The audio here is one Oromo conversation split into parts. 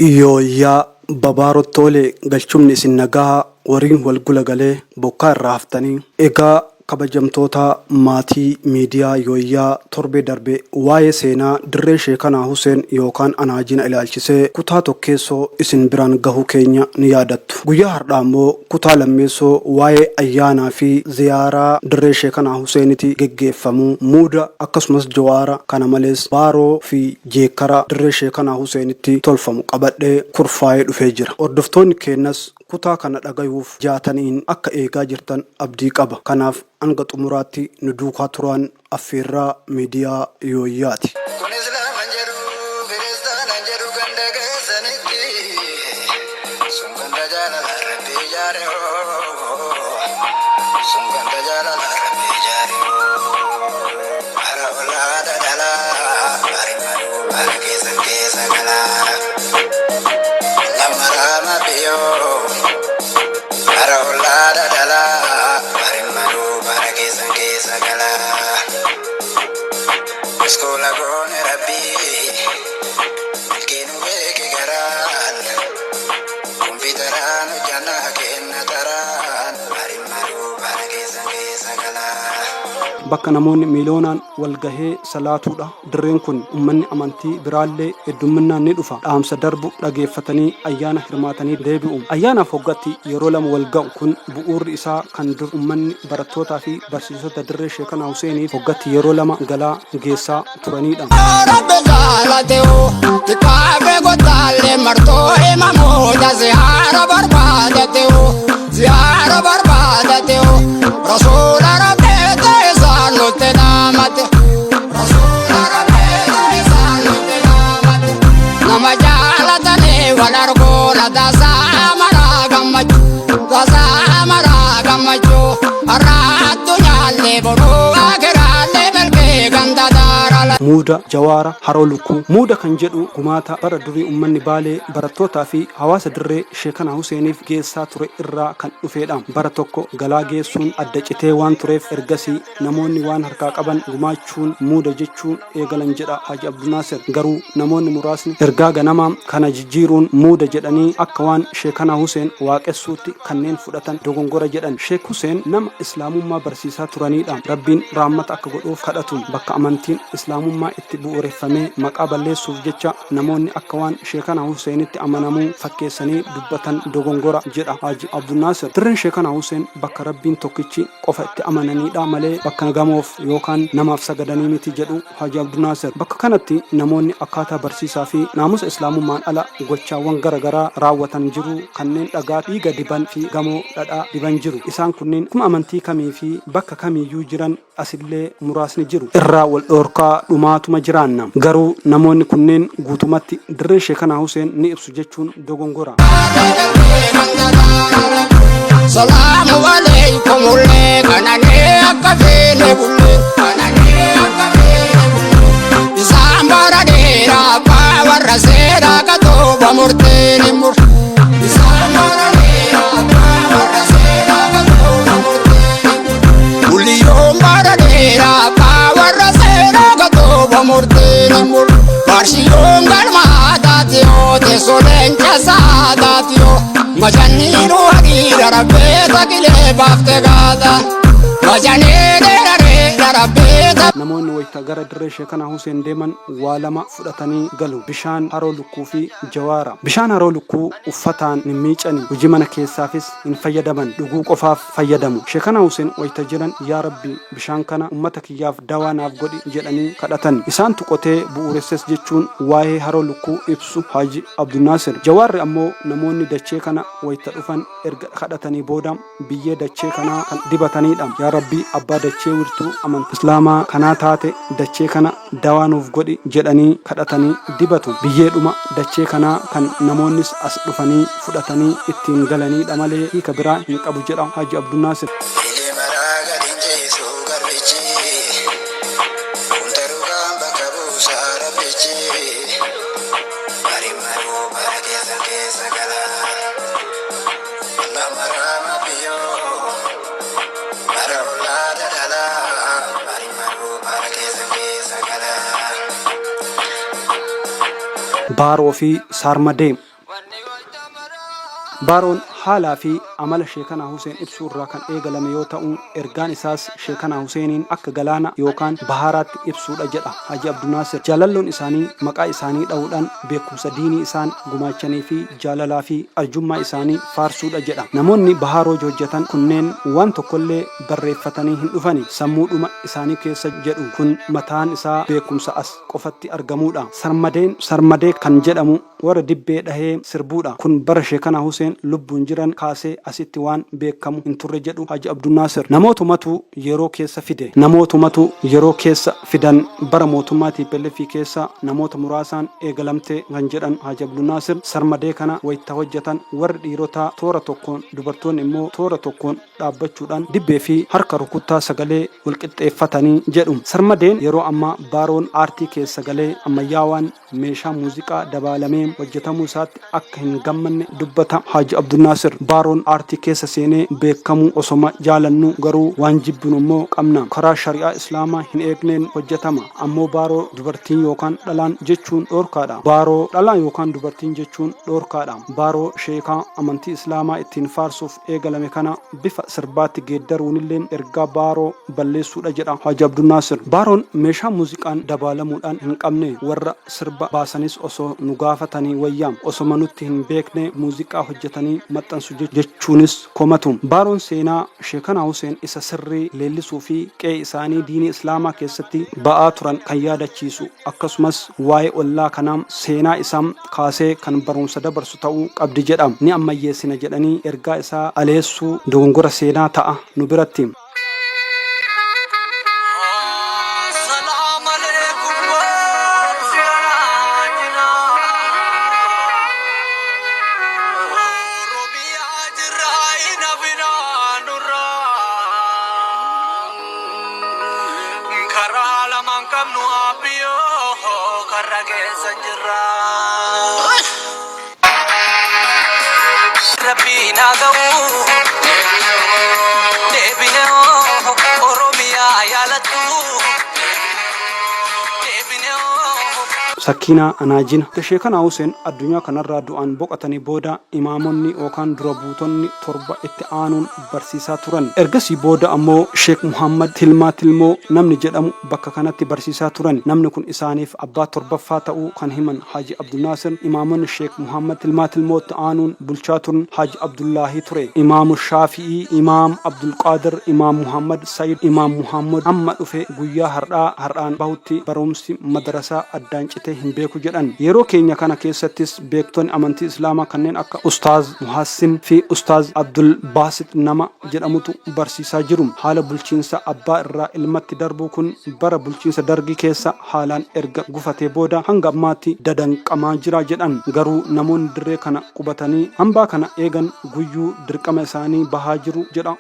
Iyo ya babaro tole galchumni sinnagaa wariin walgula galee bokkaa irraa haftanii egaa kabajamtoota maatii miidiyaa yooyyaa torbee darbe waa'ee seenaa dirree sheekanaa Huseen yookaan anaajina ilaalchisee kutaa tokkeessoo isin biraan gahuu keenya ni yaadattu. Guyyaa har'aa immoo kutaa lammeessoo waa'ee ayyaanaa fi ziyaaraa dirree sheekanaa Huseenitti geggeeffamuu muuda akkasumas jawaara kana malees baaroo fi jeekara dirree sheekanaa Huseenitti tolfamu qabadhee kurfaa'ee dhufee jira. Hordoftoonni keenyas kutaa kana dhagayuuf jaataniin akka eegaa jirtan abdii qaba. Kanaaf hanga xumuraatti nu duukaa turan affeerraa miidiyaa yooyyaati. Bakka namoonni miiliyoonaan walgahee salaatuudha. Dirreen kun ummanni amantii biraallee heddumminaan ni dhufa. Dhaamsa darbu dhageeffatanii ayyaana hirmaatanii deebi'u. Ayyaanaaf hoggatti yeroo lama walga'u kun bu'uurri isaa kan dur ummanni barattootaa fi barsiisota dirree sheekanaa Huseeniif hoggatti yeroo lama galaa geessaa turanidha. Muuda jawaara haroo lukkuu. Muuda kan jedhu gumaata bara durii ummanni baalee barattootaa fi hawaasa dirree sheekanaa Huseeniif geessaa ture irraa kan dhufedha. Bara tokko galaa geessuun adda citee waan tureef ergasii namoonni waan harkaa qaban gumaachuun muuda jechuun eegalan jedha Haji Abduu Naasir. Garuu namoonni muraasni ergaa ganamaa kana jijjiiruun muuda jedhanii akka waan sheekanaa Huseen waaqessuutti kanneen fudhatan dogongora jedhan. Sheek Huseen nama islaamummaa barsiisaa turanidha. Rabbiin rahmata akka godhuuf kadhatu. Bakka amantiin islaamummaa itti bu'uureffamee maqaa balleessuuf jecha namoonni akka waan sheekanaa Huseenitti amanamuu fakkeessanii dubbatan dogongora jedha Haji Abduu Naasir. Dirreen sheekanaa Huseen bakka rabbiin tokkichi qofa itti amananidha malee bakka gamoof yookaan namaaf sagadanii miti jedhu Haji Abduu Naasir. Bakka kanatti namoonni akkaataa barsiisaa fi naamusa islaamummaan ala gochaawwan garagaraa raawwatan jiru. Kanneen dhagaa dhiiga diban fi gamoo dhadhaa diban jiru. Isaan kunneen kuma amantii kamii fi bakka kamiyyuu jiran asillee muraasni jiru. Irraa wal dhoorkaa dhumaatuma jiraanna. Garuu namoonni kunneen guutumatti dirree sheekanaa Huseen ni ibsu jechuun dogongora. Salaamu alaykum ulle kanane akka feene bulle kanane akka feene bulle isaan bara dheeraa warra seeraa katooba murteeni mur isaan bara dheeraa warra seeraa katooba murteeni bulliyoon bara dheeraa warra seeraa katooba murteeni mur barshiyoon galmaa taatiyoo teessoleen casaa taatiyoo Majaniru hagira rabbeta kile bafte gada Majanere rabbeta namoonni wayita gara dirree sheekanaa Huseen deeman waa lama fudhatanii galu. Bishaan haroo lukkuu fi jawaara. Bishaan haroo lukkuu uffataan ni miicani. Hojii mana keessaafis hin fayyadaman. Dhuguu qofaaf fayyadamu. Sheekanaa Huseen wayita jiran yaa Rabbi bishaan kana ummata kiyyaaf dawaa naaf godhi jedhanii kadhatan. Isaan tuqotee bu'uuresses jechuun waa'ee haroo lukkuu ibsu Haji Abduu Naasir. Jawaarri ammoo namoonni dachee kana wayita dhufan erga kadhatanii booda biyyee dachee kanaa kan dibatanidha. Yaa Rabbi abbaa dachee wirtuu amantii islaamaa kanaa taate dachee kana dawaa nuuf godhi jedhanii kadhatanii dibatu. Biyyeedhuma dachee kanaa kan namoonnis as dhufanii fudhatanii ittiin galanidha malee hiika biraa hin qabu jedha Haji Abduu Naasir. Baaroo fi Sarmadee. Baaroon haalaa fi amala Sheekanaa Huseen ibsuu irraa kan eegalame yoo ta'u, ergaan isaas Sheekanaa Huseeniin akka galaana yookaan baharaatti ibsuudha jedha Haji Abdunaasir. Jaalalloon isaanii maqaa isaanii dha'uudhaan beekumsa diinii isaan gumaachanii fi jaalalaa fi arjummaa isaanii faarsuudha jedha. Namoonni baharoo hojjetan kunneen waan tokkollee barreeffatanii hin dhufani. Sammuudhuma isaanii keessa jedhu kun mataan isaa beekumsa as qofatti argamuudha. Sarmadee kan jedhamu warra dibbee dhahee sirbuudha. Kun bara Sheekanaa Huseen lubbuun jiran kaasee asitti waan beekamu hin turre jedhu Haji Abdunaasir. Namootumatu yeroo keessa fidan bara mootummaa TPLF keessa namoota muraasaan eegalamte kan jedhan Haji Abdunaasir. Sarmadee kana wayita hojjetan warri dhiirotaa toora tokkoon, dubartoonni immoo toora tokkoon dhaabbachuudhaan dibbee fi harka rukuttaa sagalee walqixxeeffatanii jedhu. Sarmadeen yeroo ammaa baaroon aartii keessa galee ammayyaawaan meeshaa muuziqaa dabalamee hojjetamuu isaatti akka hin gammanne dubbata Haji Abdunaasir. Baaroon aartii keessa seenee beekamuu osoma jaalannu garuu waan jibbinu immoo qabna. Karaa shari'aa islaamaa hin eegneen hojjetama. Ammoo baaroo dubartiin yookaan dhalaan jechuun dhoorkaadha. Baaroo dhalaan yookaan dubartiin jechuun dhoorkaadha. Baaroo sheekaa amantii islaamaa ittiin faarsuuf eegalame kana bifa sirbaatti geeddaruunillee ergaa baaroo balleessuudha jedha Haji Abdunaasir. Baaroon meeshaa muuziqaan dabalamuudhaan hin qabne warra sirba baasanis osoo nu gaafatanii wayyaam, osoma nutti hin beekne muuziqaa hojjetanii maxxansu jechuunis komatu. Baaroon seenaa Sheekanaa Huseen isa sirrii leellisuu fi qe'ee isaanii diinii islaamaa keessatti ba'aa turan kan yaadachiisu, akkasumas waa'ee ollaa kanaa seenaa isaan kaasee kan barumsa dabarsu ta'uu qabdi jedha. Ni ammayyeessina jedhanii ergaa isaa aleessuu dogongora seenaa ta'a nu biratti. Sakiinaa Anaajina. Sheekanaa Huseen addunyaa kanarraa du'aan boqotanii booda imaamonni yookaan dura buutonni torba itti aanuun barsiisaa turan. Ergasii booda ammoo Sheek Muhammad Tilmoo namni jedhamu bakka kanatti barsiisaa turan. Namni kun isaaniif abbaa torbaffaa ta'uu kan himan Haji Abdunaasir. Imaamonni Sheek Muhammad Tilmootti aanuun bulchaa turan Haji Abdullaahi ture, Imaamu Shaafi'ii, Imaam Abdulqaadir, Imaam Muhammad Sayyid, Imaam Muhammad amma dhufe guyyaa har'aan bahutti barumsi madarasaa addaan cite hin beeku jedhan. Yeroo keenya kana keessattis beektonni amantii islaamaa kanneen akka Ustaaz Muhassin fi Ustaaz Abdul Baasit nama jedhamutu barsiisaa jiru. Haala bulchiinsa abbaa irraa ilmatti darbuu kun bara bulchiinsa dargii keessa haalaan erga gufatee booda hanga ammaatti dadanqamaa jira jedhan. Garuu namoonni dirree kana qubatanii hambaa kana eegan guyyuu dirqama isaanii bahaa jiru jedha.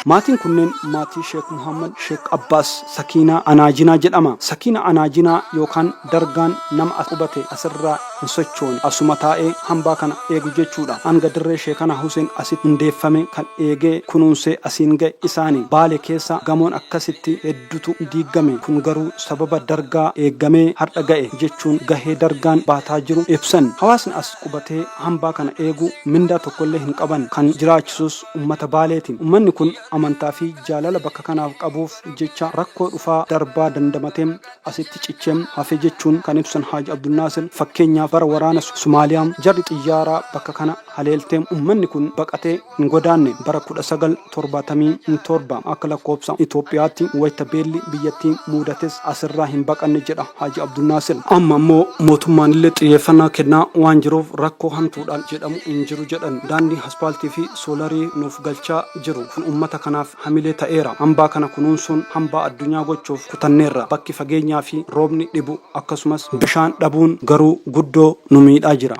Maatiin kunneen maatii Sheek Muhammad Sheek Abbaas Sakiinaa Anaajinaa jedhama. Sakiinaa Anaajinaa yookaan dargaan nama as qubate asirraa hin sochoone, asuma taa'ee hambaa kana eegu jechuudha. Hanga dirree Sheekanaa Huseen asitti hundeeffame kan eegee kunuunsee asiin ga'e isaani. Baale keessa gamoon akkasitti hedduutu diigame. Kun garuu sababa dargaa eeggamee har'a ga'e jechuun gahee dargaan baataa jiru ibsan. Hawaasni as qubatee hambaa kana eegu mindaa tokkollee hin qaban. Kan jiraachisus ummata Baaleeti. Ummanni kun amantaa fi jaalala bakka kanaaf qabuuf jecha rakkoo dhufaa darbaa dandamateem asitti cicceem hafe jechuun kan ibsan Haaji Abdul Naasir. Fakkeenyaaf bara waraana Somaaliyaa jarri xiyyaaraa bakka kana haleelteem ummanni kun baqatee hin godaanne bara 1977 akka lakkoobsa Itoophiyaatti wayita beelli biyyattii muudates asirraa hin baqanne jedha Haaji Abdul Naasir. Amma immoo mootummaan illee xiyyeeffannaa kennaa waan jiruuf rakkoo hamtuudhaan jedhamu hin jiru jedhan. Daandii aspaaltii fi soolarii nuuf galchaa jiru kun ummata kanaaf hamilee ta'eera. Hambaa kana kunuunsuun hambaa addunyaa gochuuf kutanneerra. Bakki fageenyaa fi roobni dhibu akkasumas bishaan dhabuun garuu guddoo nu miidhaa jira.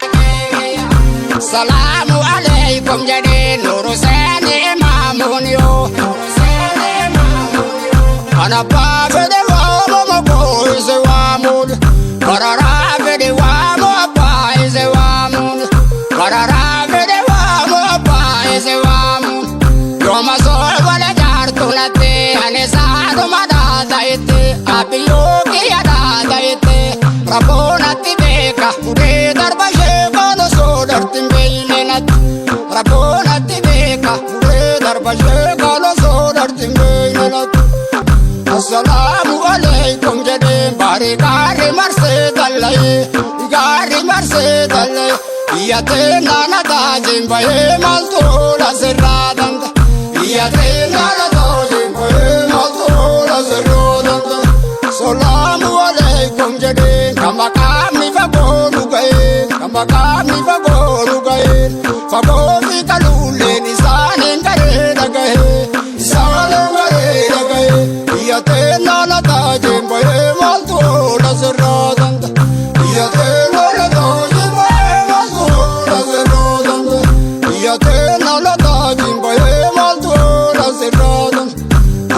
Salaamu alaikum jedhee nuru seeni imaamuun yoo kan abbaa fedhe waamu mokoo ise waamuun kararaa fedhe waamu abbaa ise waamuun kararaa fedhe waamu abbaa ise waamuun yooma soobale jaartu natti ani saaduma dhaata itti abiyyoo kiyya dhaata itti rabboo natti beeka mudee darba sheekolo soodartin beeyne natti rabboo natti beeka mudee darba sheekolo soodartin beeyne natti. Assalamu alaikum jedhee barii gaarii marsee tallaye gaarii marsee tallaye iyyatee naana taajiin bahee maaltu oola sirraa danda iyyatee naana taajiin bahee maaltu oola sirraa danda. Assalamu alaikum jedhee kama qaamni fagoo nu ga'ee kama qaamni